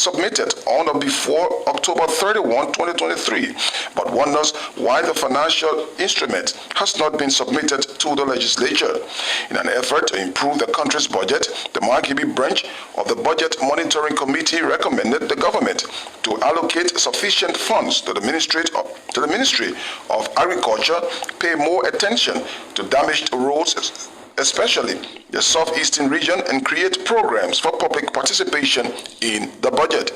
submitted on or before October 31, 2023, but wonders why the financial instrument has not been submitted to the legislature. In an effort to improve the country's budget, the Margibi branch of the Budget Monitoring Committee recommended the government to allocate sufficient funds to the Ministry of Agriculture, pay more attention to damaged roads, especially the southeastern region, and create programs for public participation in the budget.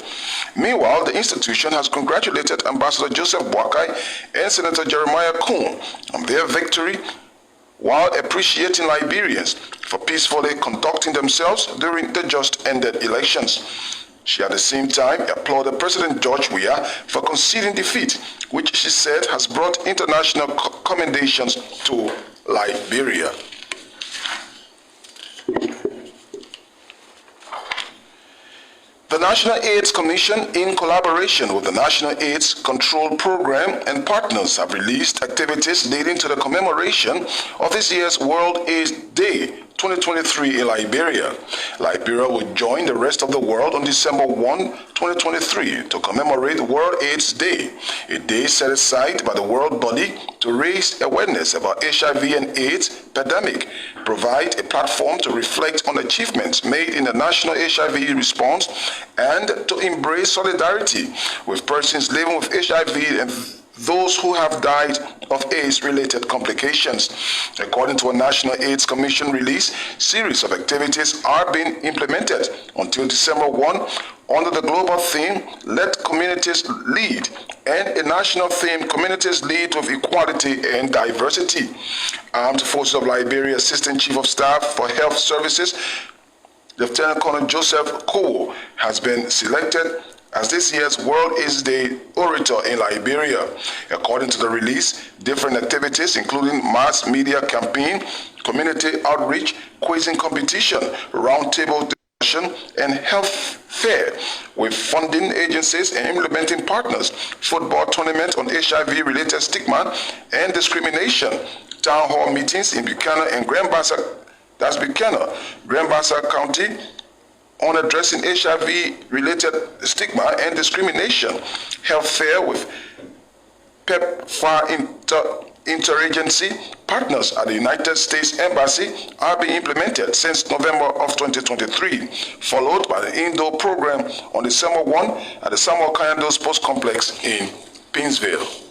Meanwhile, the institution has congratulated Ambassador Joseph Boakai and Senator Jeremiah Kuhn on their victory, while appreciating Liberians for peacefully conducting themselves during the just-ended elections. She at the same time applauded President George Weah for conceding defeat, which she said has brought international commendations to Liberia. The National AIDS Commission, in collaboration with the National AIDS Control Program and partners, have released activities leading to the commemoration of this year's World AIDS Day 2023 in Liberia. Liberia will join the rest of the world on December 1, 2023 to commemorate World AIDS Day, a day set aside by the world body to raise awareness about HIV and AIDS pandemic, provide a platform to reflect on achievements made in the national HIV response, and to embrace solidarity with persons living with HIV and those who have died of AIDS-related complications. According to a National AIDS Commission release, series of activities are being implemented until December 1 under the global theme, Let Communities Lead, and a national theme, Communities Lead with Equality and Diversity. Armed Forces of Liberia Assistant Chief of Staff for Health Services, Lieutenant Colonel Joseph Kowo, has been selected as this year's World AIDS Day orator in Liberia. According to the release, different activities including mass media campaign, community outreach, quizzing competition, roundtable discussion, and health fair with funding agencies and implementing partners, football tournament on HIV-related stigma and discrimination, town hall meetings in Buchanan and Grand Bassa County, on addressing HIV-related stigma and discrimination, health fair with PEPFAR interagency partners at the United States Embassy are being implemented since November of 2023, followed by the indoor program on December 1 at the Samuel Kayando Sports Complex in Pinsville.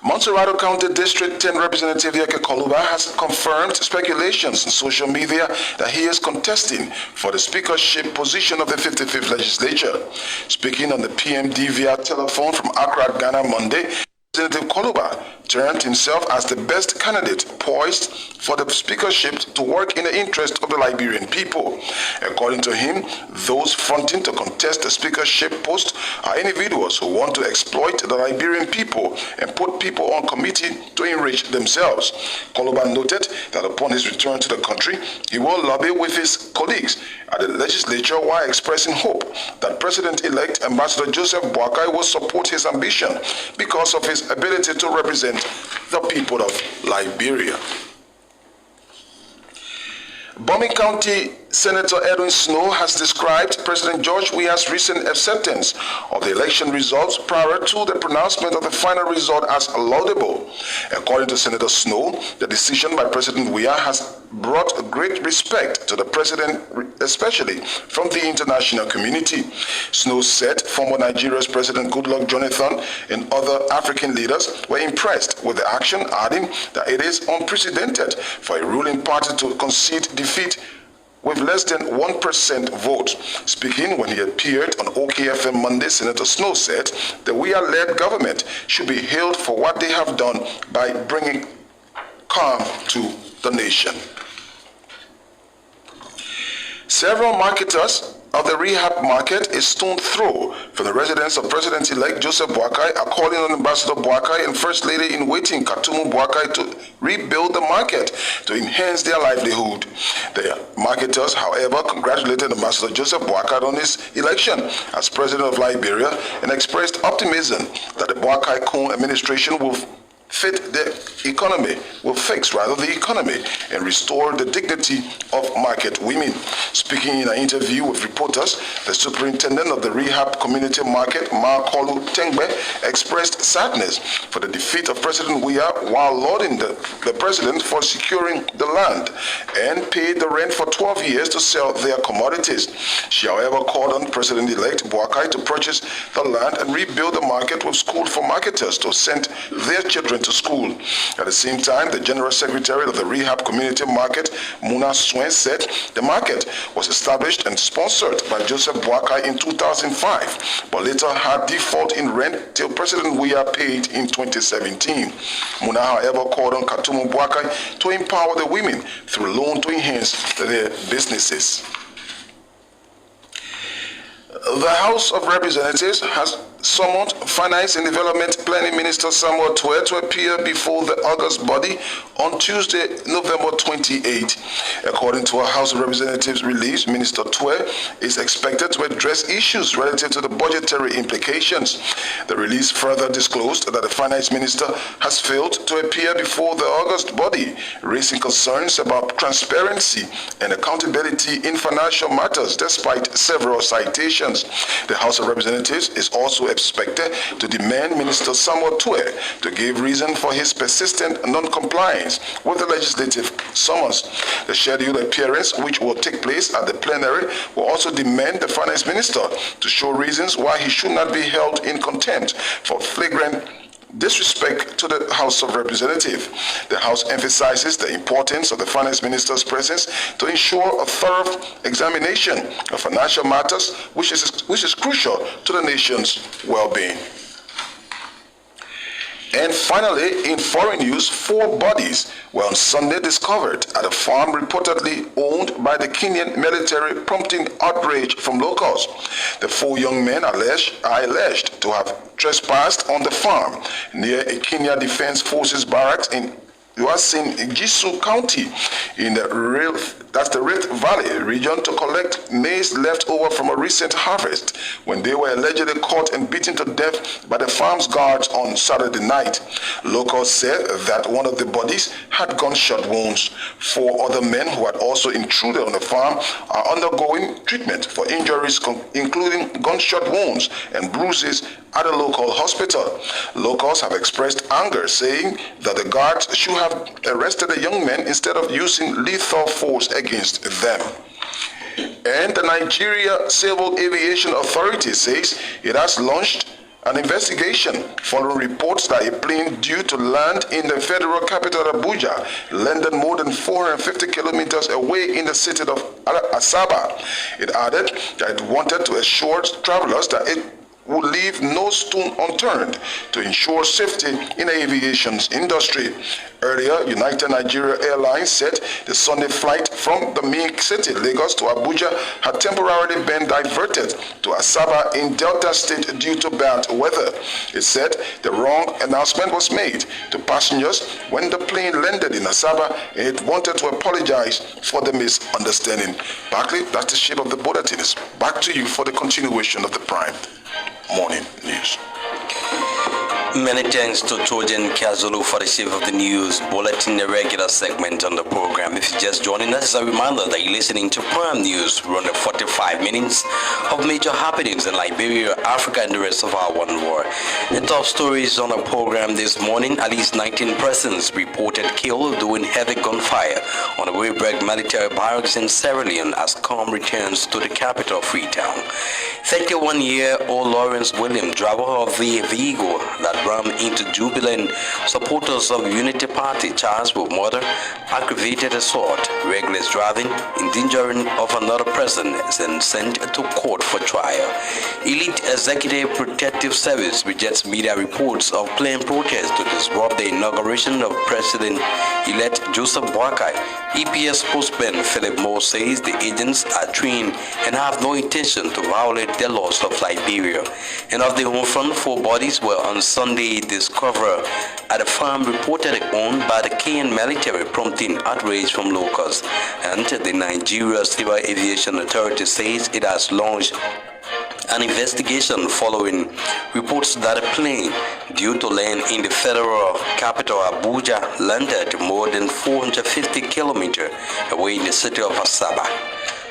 Montserrado County District 10 Representative Yeke Koluba has confirmed speculations on social media that he is contesting for the speakership position of the 55th Legislature. Speaking on the PMD via telephone from Accra, Ghana Monday, Representative Koluba termed himself as the best candidate poised for the speakership to work in the interest of the Liberian people. According to him, those fronting to contest the speakership post are individuals who want to exploit the Liberian people and put people on committee to enrich themselves. Koluba noted that upon his return to the country, he will lobby with his colleagues at the legislature while expressing hope that President-elect Ambassador Joseph Boakai will support his ambition because of his ability to represent the people of Liberia. Bomi County Senator Edwin Snow has described President George Weah's recent acceptance of the election results prior to the pronouncement of the final result as laudable. According to Senator Snow, the decision by President Weah has brought great respect to the president, especially from the international community. Snow said former Nigeria's President Goodluck Jonathan and other African leaders were impressed with the action, adding that it is unprecedented for a ruling party to concede defeat with less than 1% vote. Speaking when he appeared on OKFM Monday, Senator Snow said the Weah-led government should be hailed for what they have done by bringing calm to the nation. Several marketers of the rehab market a stone's throw from the residence of President-elect Joseph Boakai are calling on Ambassador Boakai and First Lady-in-Waiting Katumu Boakai to rebuild the market to enhance their livelihood. The marketers, however, congratulated Ambassador Joseph Boakai on his election as President of Liberia and expressed optimism that the Boakai-Kun administration will the economy, and restore the dignity of market women. Speaking in an interview with reporters, the superintendent of the rehab community market, cont'd, expressed sadness for the defeat of President Weah while lauding the president for securing the land and paid the rent for 12 years to sell their commodities. She, however, called on President-elect Boakai to purchase the land and rebuild the market with school for marketers to send their children to school. At the same time, the General Secretary of the Rehab Community Market, Muna Swen, said the market was established and sponsored by Joseph Boakai in 2005, but later had default in rent till President Weah paid in 2017. Muna, however, called on Katumu Boakai to empower the women through loan to enhance their businesses. The House of Representatives has summoned Finance and Development Planning Minister Samuel Twe to appear before the August body on Tuesday, November 28. According to a House of Representatives release, Minister Twe is expected to address issues relative to the budgetary implications. The release further disclosed that the Finance Minister has failed to appear before the August body, raising concerns about transparency and accountability in financial matters despite several citations. The House of Representatives is also expected to demand Minister Samuel Twe to give reason for his persistent non-compliance with the legislative summons. The scheduled appearance, which will take place at the plenary, will also demand the Finance Minister to show reasons why he should not be held in contempt for flagrant disrespect to the House of Representatives. The House emphasizes the importance of the Finance Minister's presence to ensure a thorough examination of financial matters, which is crucial to the nation's well-being. And finally, in foreign news, 4 bodies were on Sunday discovered at a farm reportedly owned by the Kenyan military, prompting outrage from locals. The 4 young men are alleged to have trespassed on the farm near a Kenya Defense Forces barracks in Gisu County in the Rift Valley region to collect maize left over from a recent harvest when they were allegedly caught and beaten to death by the farm's guards on Saturday night. Locals said that one of the bodies had gunshot wounds. 4 other men who had also intruded on the farm are undergoing treatment for injuries including gunshot wounds and bruises at a local hospital. Locals have expressed anger, saying that the guards should have arrested the young men instead of using lethal force against them. And the Nigeria Civil Aviation Authority says it has launched an investigation following reports that a plane due to land in the federal capital Abuja landed more than 450 kilometers away in the city of Asaba. It added that it wanted to assure travelers that it would leave no stone unturned to ensure safety in the aviation industry. Earlier, United Nigeria Airlines said the Sunday flight from the main city, Lagos, to Abuja had temporarily been diverted to Asaba in Delta State due to bad weather. It said the wrong announcement was made to passengers when the plane landed in Asaba, and it wanted to apologize for the misunderstanding. Barclay, that's the shape of the bulletins. Back to you for the continuation of the Prime Morning News. Many thanks to Trojan Kazulu for the shape of the news bulletin, the regular segment on the program. If you're just joining us, a reminder that you're listening to Prime News. We're on the 45 minutes of major happenings in Liberia, Africa, and the rest of our one world. The top stories on the program this morning: at least 19 persons reported killed during heavy gunfire on the Webberg military barracks in Sierra Leone as calm returns to the capital, Freetown. 31-year-old Lawrence Williams, driver of the vehicle that rammed into Jubilant supporters of Unity Party, charged with murder, aggravated assault, reckless driving, endangering of another person, and sent to court for trial. Elite Executive Protective Service rejects media reports of planned protests to disrupt the inauguration of President-elect Joseph Boakai. EPS spokesman Philip Moore says the agents are trained and have no intention to violate the laws of Liberia. And of the home front, 4 bodies were on Sunday discovered at a farm reportedly owned by the Kenyan military, prompting outrage from locals. And the Nigeria Civil Aviation Authority says it has launched an investigation following reports that a plane due to land in the federal capital Abuja landed more than 450 kilometers away in the city of Asaba.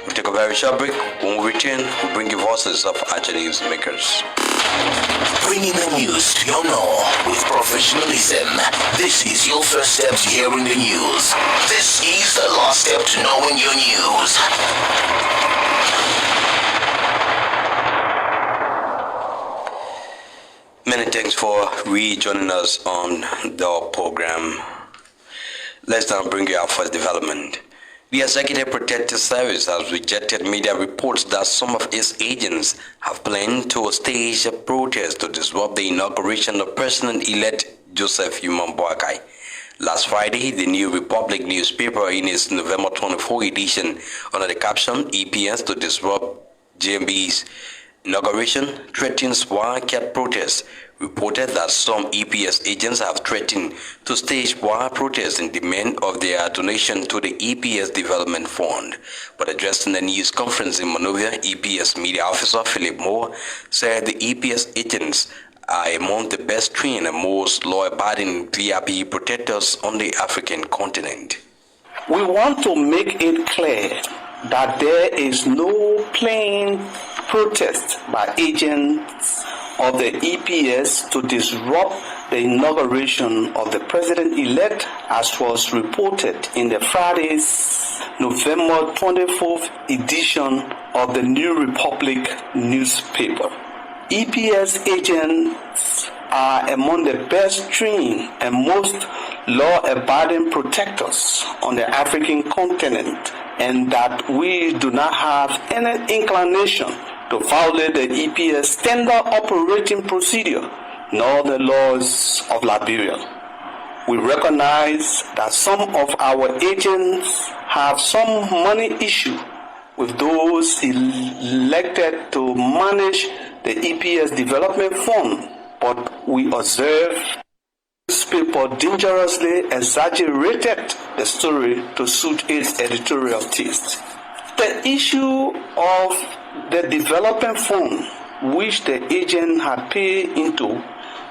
We'll take a very short break. When we return, we'll bring you voices of Aja news makers. Bringing the news to your know with professionalism. This is your first step to hearing the news. This is the last step to knowing your news. Many thanks for rejoining us on the program. Let's now bring you our first development. The Executive Protective Service has rejected media reports that some of its agents have planned to stage a protest to disrupt the inauguration of President-elect Joseph Boakai. Last Friday, the New Republic newspaper, in its November 24 edition, under the caption "EPS to disrupt JMB's inauguration threatens wildcat protests," reported that some EPS agents have threatened to stage wild protests in demand of their donation to the EPS Development Fund. But addressing the news conference in Monrovia, EPS media officer Philip Moore said the EPS agents are among the best trained and most law-abiding VIP protectors on the African continent. We want to make it clear that there is no plain protest by agents of the EPS to disrupt the inauguration of the president-elect, as was reported in the Friday's November 24th edition of the New Republic newspaper. EPS agents are among the best trained and most law-abiding protectors on the African continent, and that we do not have any inclination to violate the EPS standard operating procedure nor the laws of Liberia. We recognize that some of our agents have some money issue with those elected to manage the EPS Development Fund, but we observe newspaper dangerously exaggerated the story to suit its editorial taste. The issue of the development fund, which the agent had paid into,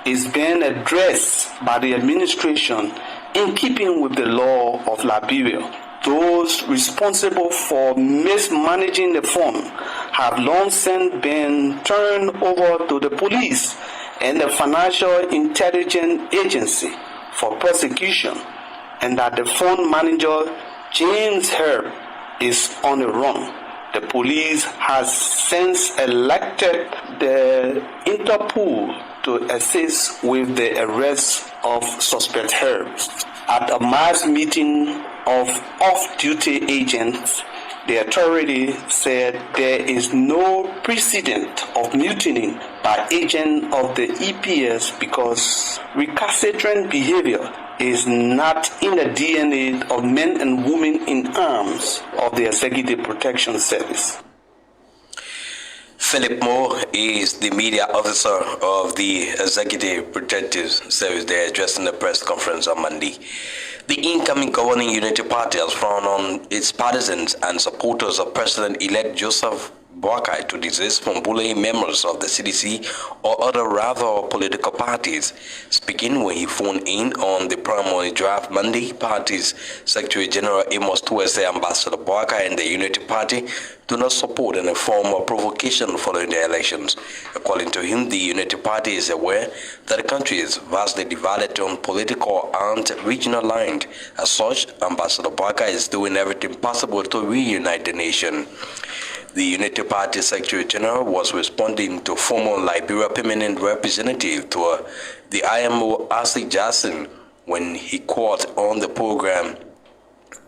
is being addressed by the administration in keeping with the law of Liberia. Those responsible for mismanaging the fund have long since been turned over to the police and the Financial Intelligence Agency for prosecution, and that the fund manager, James Herb, is on the run. The police has since elected the Interpol to assist with the arrest of suspect Herb. At a mass meeting of off-duty agents, the authority said there is no precedent of mutiny by agents of the EPS because recalcitrant behavior is not in the DNA of men and women in arms of the Executive Protection Service. Philip Moore is the media officer of the Executive Protective Service. They addressed in the press conference on Monday. The incoming governing Unity Party has frowned on its partisans and supporters of President-elect Joseph Boakai to desist from bullying members of the CDC or other rival political parties. Speaking when he phoned in on the primary draft Monday, party's Secretary General Amos Tuwe said Ambassador Boakai and the Unity Party do not support any form of provocation following the elections. According to him, the Unity Party is aware that the country is vastly divided on political and regional lines. As such, Ambassador Boakai is doing everything possible to reunite the nation. The Unity Party Secretary General was responding to former Liberia permanent representative to the IMO Ashley Jackson when he called on the program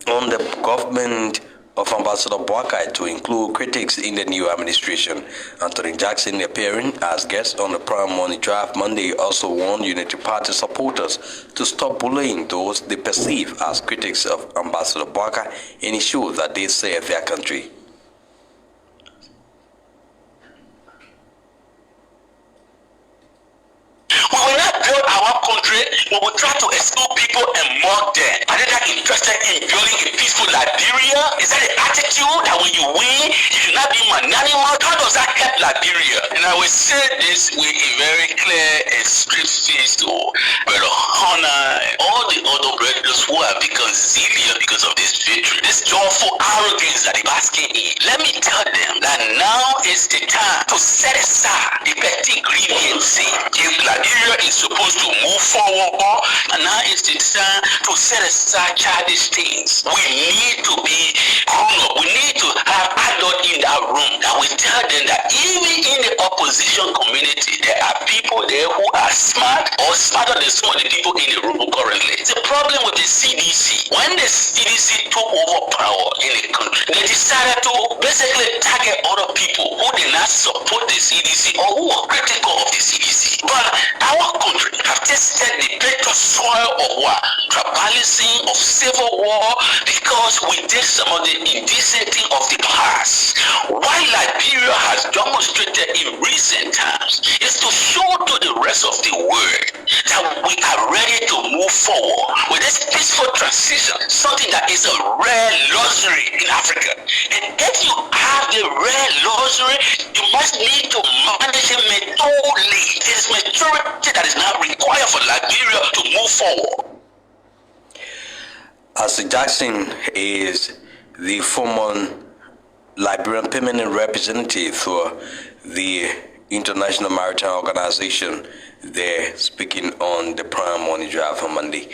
on the government of Ambassador Boakai to include critics in the new administration. Anthony Jackson, appearing as guest on the primary draft Monday, also warned Unity Party supporters to stop bullying those they perceive as critics of Ambassador Boakai and ensure that they save their country. We will not build our country, we will try to exclude people and mock them. Are they not interested in building a peaceful Liberia? Is that the attitude that when you win, you should not be magnanimous? How does because I kept Liberia. And I will say this with a very clear and straight face to Brother Hannah and all the other brothers who have become zealous because of this victory, this joyful arrogance that they're basking in. Let me tell them that now is the time to set aside the petty grievances. If Liberia is supposed to move forward, and now is the time to set aside childish things. We need to be grown up. We need to have adults in that room that will tell them that even in the opposition community, there are people there who are smart or smarter than some of the people in the room currently. It's a problem with the CDC. When the CDC took over power in the country, they decided to basically target other people who did not support the CDC or who were critical of the CDC. But our country have tested the bitter soil of what? Tribalism, of civil war, because we did some of the indecent thing of the past. Why Liberia has demonstrated in recent times is to show to the rest of the world that we are ready to move forward with this peaceful transition, something that is a rare luxury in Africa. And if you have the rare luxury, you must need to manage it methodically. It is maturity that is now required for Liberia to move forward. As Jackson is the former Liberian permanent representative for the International Maritime Organization, there speaking on the Prime Money Drive on Monday.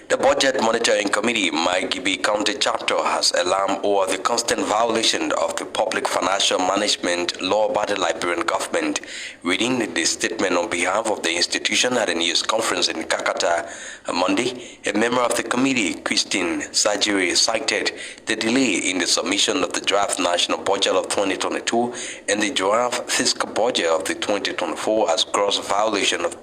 The Budget Monitoring Committee, Maigibi County Chapter, has alarmed over the constant violation of the public financial management law by the Liberian government. Reading the statement on behalf of the institution at a news conference in Kakata on Monday, a member of the committee, Christine Sajiri, cited the delay in the submission of the draft national budget of 2022 and the draft fiscal budget of the 2024 as gross violation of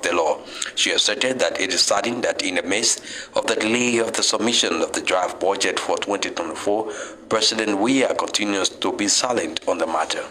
the law. She asserted that it is sudden that in the midst of the delay of the submission of the draft budget for 2024, President Weah continues to be silent on the matter.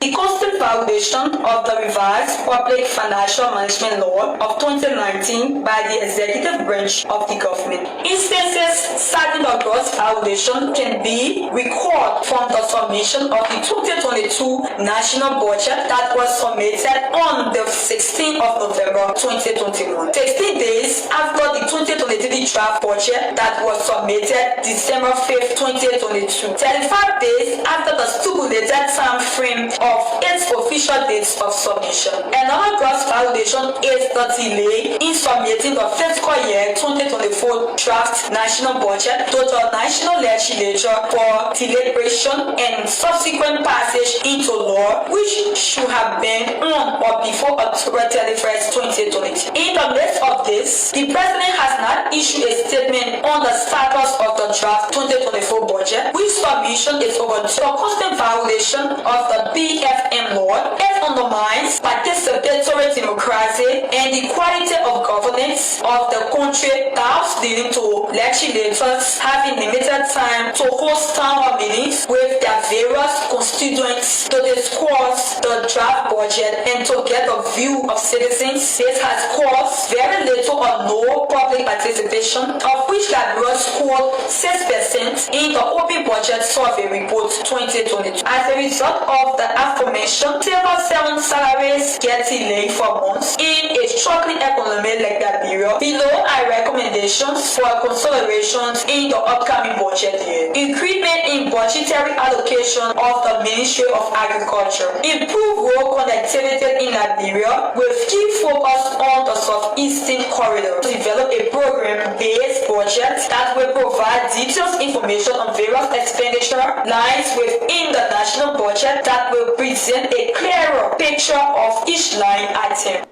The constant violation of the revised Public Financial Management Law of 2019 by the executive branch of the government. Instances citing a gross violation can be recalled from the submission of the 2022 national budget that was submitted on the 16th of November 2021. 16 days after the 2023 draft budget that was submitted December 5th, 2022. 35 days after the stipulated time frame of its official dates of submission. Another gross violation is the delay in submitting the fiscal year 2024 draft national budget to the national legislature for deliberation and subsequent passage into law, which should have been on or before October 31st, 2020. In the midst of this, the president has not issued a statement on the status of the draft 2024 budget, which submission is over to a constant violation of the BFM law. It undermines participatory democracy and the quality of governance of the country, thus leading to legislators having limited time to host town hall meetings with their various constituents to discuss the draft budget and to get a view of citizens. This has caused very little or no public participation, of which Liberia scored 6% in the Open Budget Survey Report 2022. As a result of the aforementioned, civil servant salaries get delayed for months in a struggling economy like Liberia. Below are recommendations for considerations in the upcoming budget year. Increment in budgetary allocation of the Ministry of Agriculture. Improve road connectivity in Liberia with key focus on the Southeastern Corridor. Develop a program-based budget that will provide detailed information on various expenditure lines within the national budget that will present a clearer picture of each line item.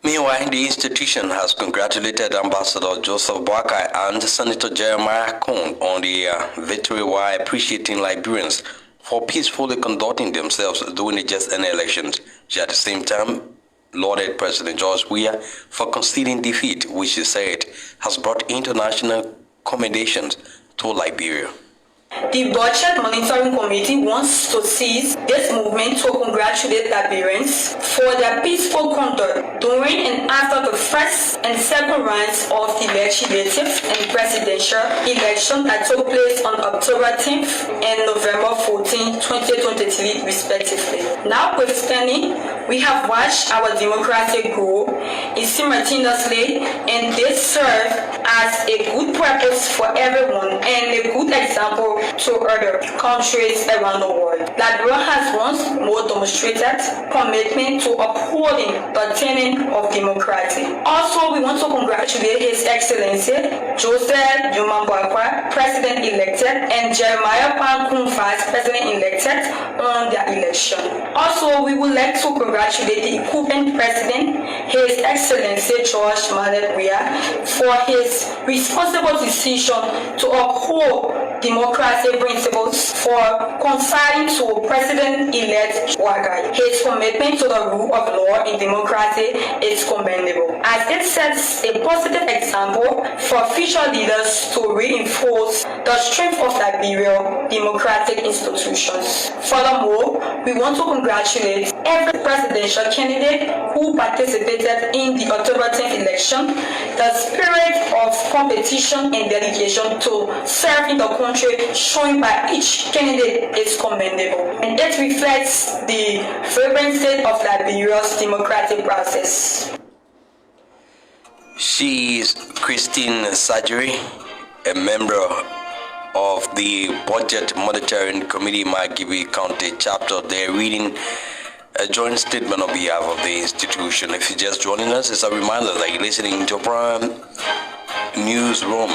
Meanwhile, the institution has congratulated Ambassador Joseph Boakai and Senator Jeremiah Cohn on their victory while appreciating Liberians for peacefully conducting themselves during the just ended elections. She at the same time lauded President George Weah for conceding defeat, which she said has brought international commendations to Liberia. The Budget Monitoring Committee wants to seize this movement to congratulate Liberians for their peaceful conduct during and after the first and second rounds of the legislative and presidential election that took place on October 10th and November 14th, 2023 respectively. Notwithstanding, we have watched our democracy grow simultaneously, and this serves as a good purpose for everyone and a good example to other countries around the world. Liberia has once more demonstrated commitment to upholding the tenet of democracy. Also, we want to congratulate His Excellency Joseph Jumambwakwa, President-elected, and Jeremiah Pankun, Vice President-elected, on their election. Also, we would like to congratulate the incumbent President, His Excellency George Manet Weah, for his responsible decision to uphold democracy principles for consigning to President-elect Wagai. His commitment to the rule of law in democracy is commendable, as it sets a positive example for future leaders to reinforce the strength of Liberian democratic institutions. Furthermore, we want to congratulate every presidential candidate who participated in the October 10th election. The spirit of competition and dedication to serve in the country shown by each candidate is commendable, and it reflects the vibrant state of Liberia's democratic process. She is Christine Sajuri, a member of the Budget Monitoring Committee, Magibi County chapter. They're reading a joint statement on behalf of the institution. If you're just joining us, it's a reminder that you're listening to Prime Newsroom.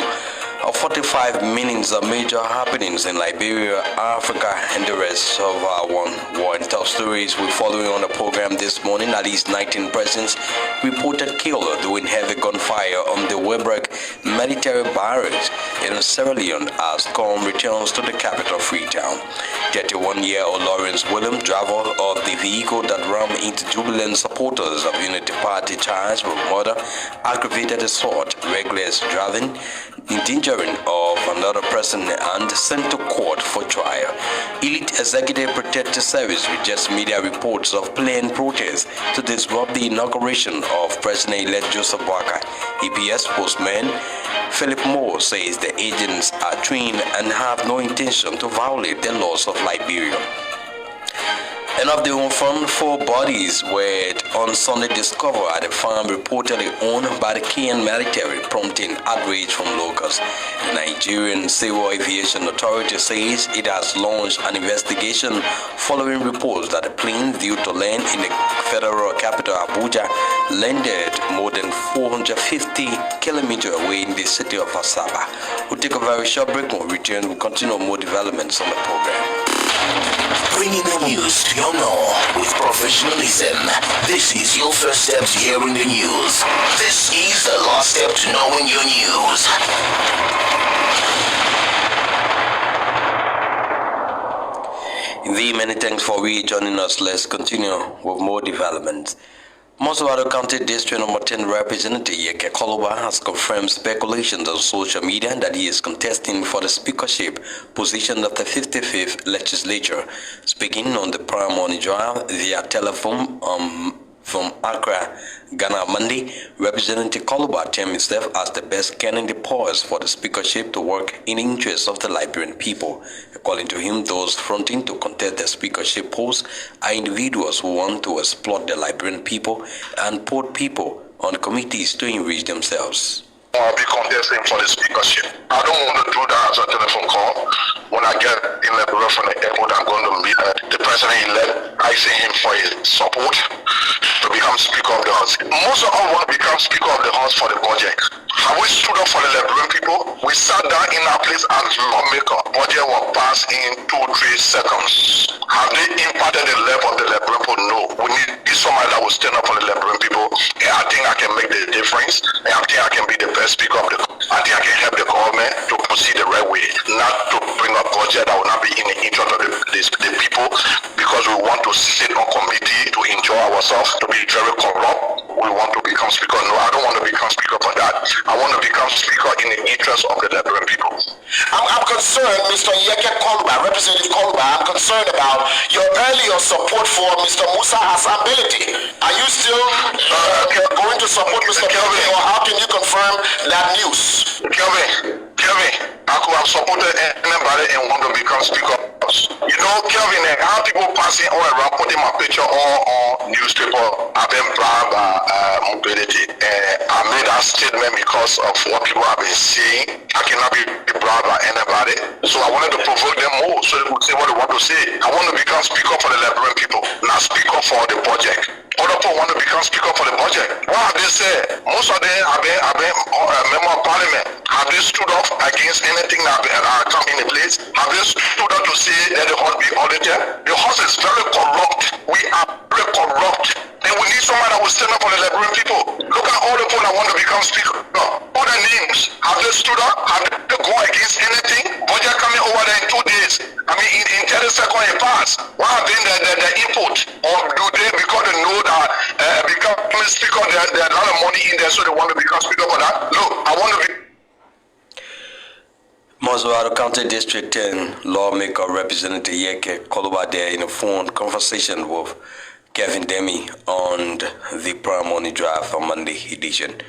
45 minutes of major happenings in Liberia, Africa, and the rest of our war and top stories. We're following on the program this morning. At least 19 persons reported killed during heavy gunfire on the Webrek military barracks in Sierra Leone as calm returns to the capital, Freetown. 31-year-old Lawrence William, driver of the vehicle that rammed into jubilant supporters of Unity Party, charged with murder, aggravated assault, reckless driving, endangering of another person, and sent to court for trial. Elite Executive Protective Service rejects media reports of planned protests to disrupt the inauguration of President-elect Joseph Boakai. EPS spokesman Philip Moore says the agents are trained and have no intention to violate the laws of Liberia. And of the unfound, 4 bodies were on Sunday discovered at a farm reportedly owned by the Kenyan military, prompting outrage from locals. The Nigerian Civil Aviation Authority says it has launched an investigation following reports that a plane due to land in the federal capital Abuja landed more than 450 kilometers away in the city of Asaba. We'll take a very short break. When we return, we'll continue more developments on the program. Bringing the news to your know with professionalism. This is your first step to hearing the news. This is the last step to knowing your news. Many thanks for joining us. Let's continue with more developments. Moswado County District Number 10 Representative Yeke Koluba has confirmed speculations on social media that he is contesting for the speakership position of the 55th legislature. Speaking on the Prime Morning Drive via telephone from Accra, Ghana Monday, Representative Koluba termed himself as the best candidate poised for the speakership to work in the interests of the Liberian people. According to him, those fronting to contest the speakership post are individuals who want to exploit the Liberian people and put people on committees to enrich themselves. I'll be contesting for the speakership. I don't want to do that as a telephone call. When I get in the from the airport, I'm going to meet the president-elect, asking him for his support to become Speaker of the House. Most of us want to become Speaker of the House for the budget. Have we stood up for the Liberian people? We sat down in our place as lawmaker. Budget was passed in 2-3 seconds. Have they impacted the level of the Liberian people? No. We need somebody that will stand up for the Liberian people. And I think I can make the difference. And I think I can be the best Speaker of the House. I think I can help the government to proceed the right way, not to bring a budget that will not be in the interest of the people, because we want to sit on committee to enjoy ourselves, to be very corrupt. We want to become Speaker. No, I don't want to become Speaker for that. I want to become Speaker in the interest of the Liberian people. I'm concerned, Mr. Yeke Koluba, Representative Koluba, I'm concerned about your earlier support for Mr. Musa Asambelity. Are you still going to support Mr. Kelvin, or how can you confirm that news? Kelvin, I could have supported anybody and want to become Speaker of You know, Kelvin, how people passing all around putting my picture on newspaper, I've been proud by mobility. I made that statement because of what people have been saying. I cannot be proud by anybody. So I wanted to provoke them more so they could say what they want to say. I want to become speaker for the Liberian people, not speaker for the project. Other people want to become speaker for the project. What have they said? Most of them have been member of parliament. Have they stood up against anything that come in place? Have they stood up to say that the horse be audited? The horse is very corrupt. We are very corrupt. And we need somebody that will stand up for the Liberian people. Look at all the people that want to become speaker. All the names. Have they stood up? Have they gone against anything? Budget coming over there in 2 days. I mean, in 30 seconds it passed. What have been the input? Or do they, because they know that becoming speaker, there's a lot of money in there, so they want to become speaker for that? Look, I want to be... Mozwaro County District 10 lawmaker Representative Yeke Koluba there in a phone conversation with Kevin Demi on the Prime Money Drive on Monday edition.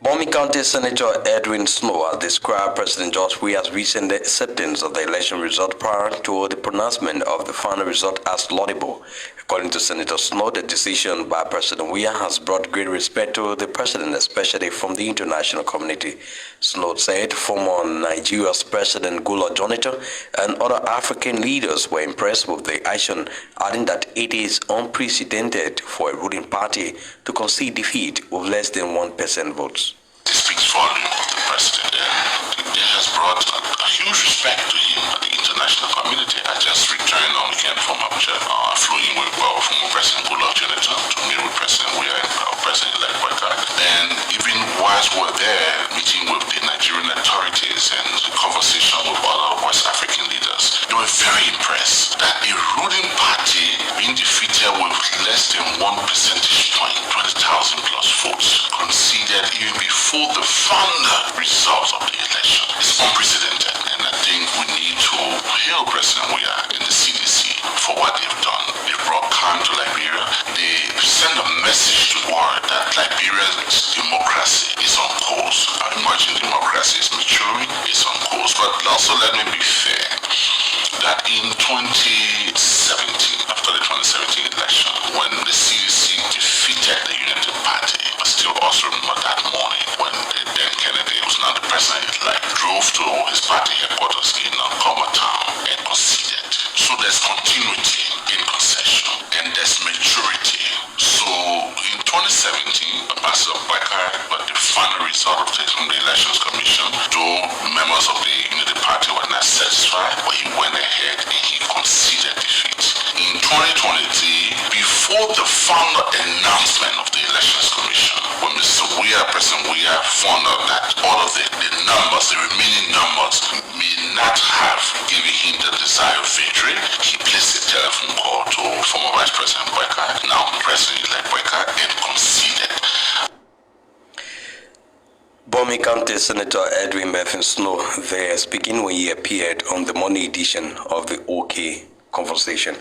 Bomi County Senator Edwin Snow described President George Weah's recent acceptance of the election result prior to the pronouncement of the final result as laudable. According to Senator Snow, the decision by President Weah has brought great respect to the president, especially from the international community. Snow said former Nigeria's President Goodluck Jonathan and other African leaders were impressed with the action, adding that it is unprecedented for a ruling party to concede defeat with less than 1% votes. It speaks volume of the president, and it has brought a huge respect to him at the international community. I just returned on weekend from Abuja. I flew in with former President Goodluck Jonathan to meet with President Weah and President-elect Boyka. And even whilst we were there, meeting with the Nigerian authorities and conversation with other West African leaders, they were very impressed that a ruling party being defeated with less than 1 percentage point, 20,000 plus votes, conceded even before the final results of the election. It's unprecedented, and I think we need to hail President Weah and the CDC for what they've done. They brought calm to Liberia. They send a message to the world that Liberia's democracy is on course. Emerging democracy is maturing, it's on course. But also let me be fair, that in 2017, after the 2017 election, when the CDC defeated the United Party, I still also remember that morning when then Kennedy, who's now the president-elect, drove to his party headquarters in Nkoma town and conceded. So there's continuity in concession and there's maturity. So in 2017, Ambassador Boyka got the final result of the Elections Commission. Though members of the Unity Party were not satisfied, but he went ahead and he conceded defeat. In 2023, before the final announcement of the Elections Commission, when Mr. Weah, President Weah, found out that all of the numbers, the remaining numbers, may not have given him the desired victory, he placed a telephone call to former Vice President Boyka, now President-elect Boyka, and conceded. Bomi County Senator Edwin Murphy Snow there speaking when he appeared on the Monday edition of the OK Conversation.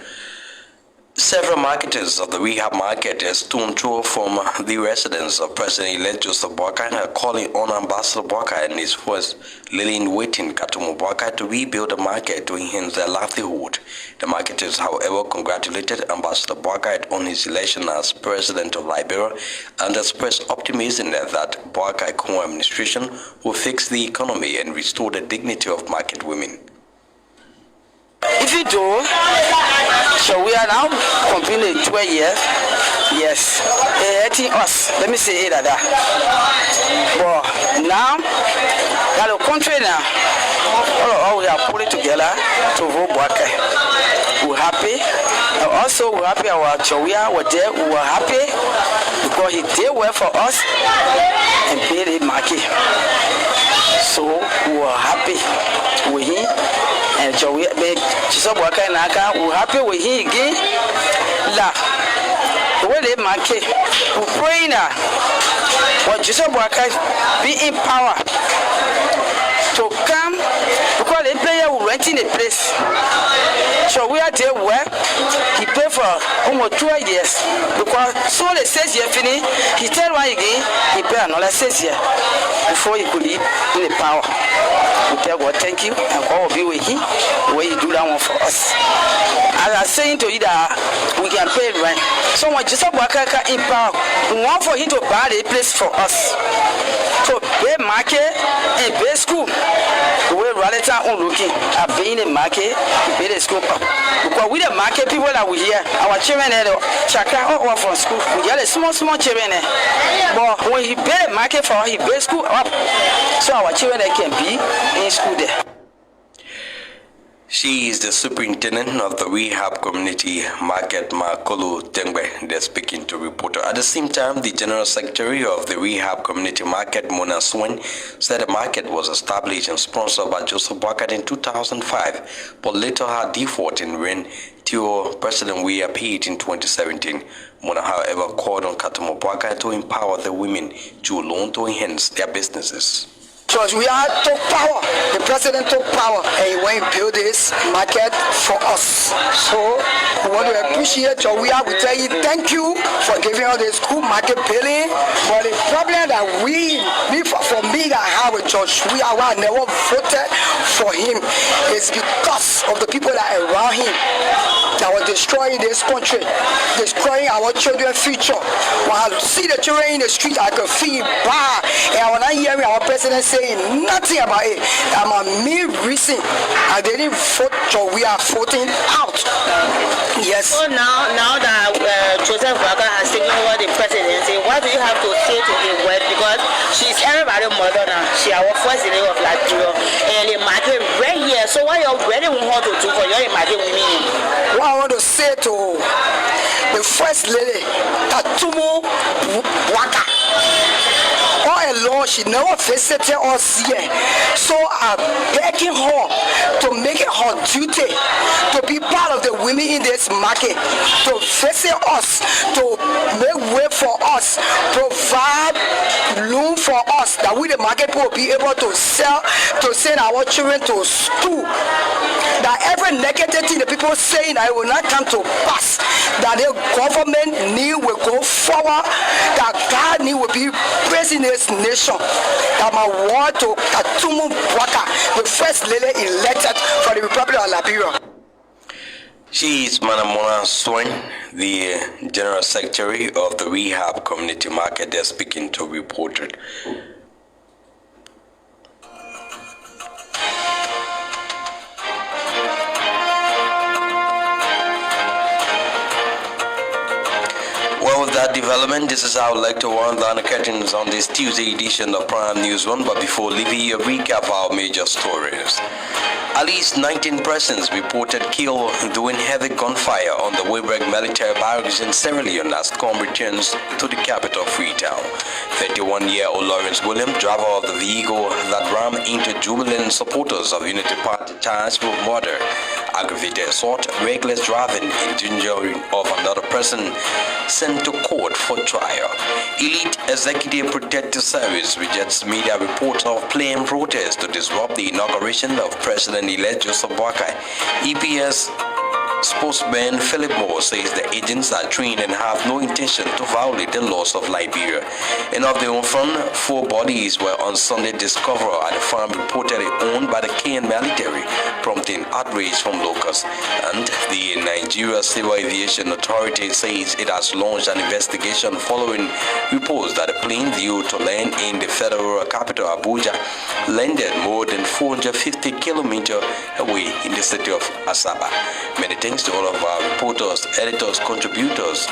Several marketers of the rehab market has stone throw from the residence of President-elect Joseph Boyka and are calling on Ambassador Boyka and his first lily-in-waiting Katumu Boyka to rebuild the market to enhance their livelihood. The marketers, however, congratulated Ambassador Boyka on his election as President of Liberia and expressed optimism that Boyka's administration will fix the economy and restore the dignity of market women. If you do, so we are now completing 12 years. Yes, hurting us. Let me say it like that. But now, that the country now, all we are putting together to vote Boyka. We're happy. And also, we're happy our Chawia were there. We were happy because he did well for us and paid a market. So we were happy with him. And so we we're happy with him again. The way they market, we pray now. But Jesus Boyka be in power to come because they player who renting a place. So we are there where he paid for almost 2 years. Because so the 6 years finish, he tell one again, he pay another 6 years before he could leave in the power. We tell God thank you and God will be with him the way you do that one for us. As I saying to you that we can pay rent. Someone just in power. We want for him to buy a place for us. So pay market and pay school. The way Raleigh on looking at being a market, pay the school up. Because with the market people that we hear, our children chakra all from school. We get a small children. But when he pay the market for he pay school up. So our children can be in school there. She is the superintendent of the Rehab Community Market, Makolo Tengbe, they're speaking to reporter. At the same time, the General Secretary of the Rehab Community Market, Mona Swen, said the market was established and sponsored by Joseph Boakai in 2005, but later had default in rent till President Weah paid in 2017. Mona, however, called on Katumo Boakai to empower the women to loan to enhance their businesses. So we are took power. The president took power and he went and built this market for us. So we want to appreciate you. We tell you thank you for giving us this cool market building. But the problem that for me that I have with George, I never voted for him is because of the people that are around him that were destroying this country, destroying our children's future. When I see the children in the street, I can feel bad. And when I hear our president saying nothing about it, that's my main reason I didn't vote, so we are voting out. Yes. So now that Joseph Boakai has taken over the presidency, what do you have to say to him? Well, because she's everybody's mother now. She our first lady of Liberia, and the market right here. So what you really want to do for your market women? What I want to say to the first lady, Katumo Boakai. All along, she never visited us here. So I'm begging her to make it her duty to be part of the women in this market, to visit us, to make way for us, provide loan for us, that we the market will be able to sell, to send our children to school. That every negative thing the people saying that it will not come to pass, that the government need will go forward, that God need will be praising this nation. That my word to Katumo Boakai, the first lady elected for the Republic of Liberia. She is Mona Swen, the General Secretary of the Rehab Community Market. They're speaking to reporter. Well, with that development, this is how I would like to wind down the curtains on this Tuesday edition of Prime News 1. But before leaving you, a recap of our major stories. At least 19 persons reported killed during heavy gunfire on the Weberg military barracks in Sierra Leone as COM returns to the capital, Freetown. 31-year-old Lawrence William, driver of the vehicle that rammed into jubilant supporters of Unity Party, charged with murder, aggravated assault, reckless driving, and injury of another person, sent to court for trial. Elite Executive Protective Service rejects media reports of planned protests to disrupt the inauguration of President-elect Joseph Boakai. EPS spokesman Philip Moore says the agents are trained and have no intention to violate the laws of Liberia. And of their own front, 4 bodies were on Sunday discovered at a farm reportedly owned by the Kenyan military, prompting outrage from locals. And the Nigeria Civil Aviation Authority says it has launched an investigation following reports that a plane due to land in the federal capital Abuja landed more than 450 kilometers away in the city of Asaba. Many thanks to all of our reporters, editors, contributors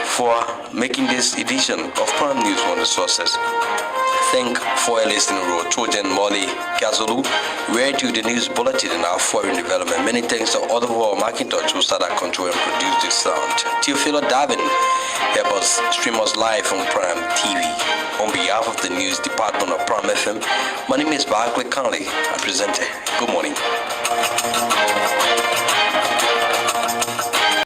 for making this edition of Prime News One Sources. Thank for listening to Trojan Molly Kazulu, read you the news bulletin in our foreign development. Many thanks to all of our Macintosh who started control and produce this sound. Teofilo Davin help us stream us live on Prime TV. On behalf of the news department of Prime FM, my name is Barclay Conley. I present it. Good morning.